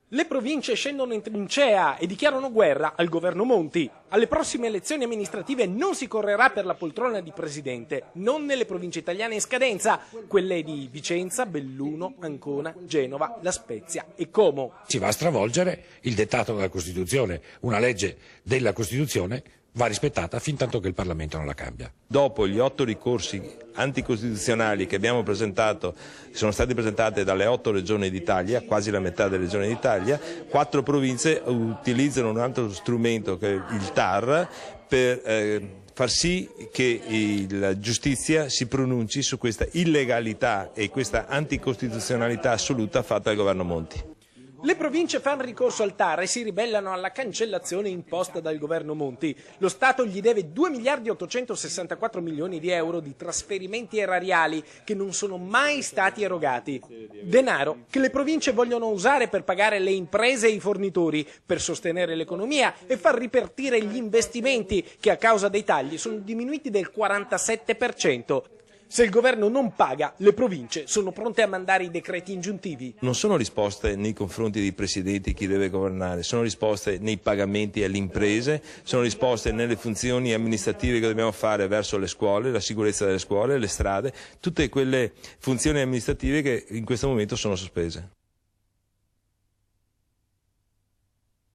Le province scendono in trincea e dichiarano guerra al governo Monti. Alle prossime elezioni amministrative non si correrà per la poltrona di presidente, non nelle province italiane in scadenza, quelle di Vicenza, Belluno, Ancona, Genova, La Spezia e Como. Si va a stravolgere il dettato della Costituzione, una legge della Costituzione va rispettata fin tanto che il Parlamento non la cambia. Dopo gli 8 ricorsi anticostituzionali che abbiamo presentato, sono stati presentati dalle 8 regioni d'Italia, quasi la metà delle regioni d'Italia, 4 province utilizzano un altro strumento che è il TAR per far sì che la giustizia si pronunci su questa illegalità e questa anticostituzionalità assoluta fatta dal governo Monti. Le province fanno ricorso al TAR e si ribellano alla cancellazione imposta dal governo Monti. Lo Stato gli deve 2 miliardi e 864 milioni di euro di trasferimenti erariali che non sono mai stati erogati. Denaro che le province vogliono usare per pagare le imprese e i fornitori, per sostenere l'economia e far ripartire gli investimenti che a causa dei tagli sono diminuiti del 47%. Se il governo non paga, le province sono pronte a mandare i decreti ingiuntivi. Non sono risposte nei confronti dei presidenti chi deve governare, sono risposte nei pagamenti alle imprese, sono risposte nelle funzioni amministrative che dobbiamo fare verso le scuole, la sicurezza delle scuole, le strade, tutte quelle funzioni amministrative che in questo momento sono sospese.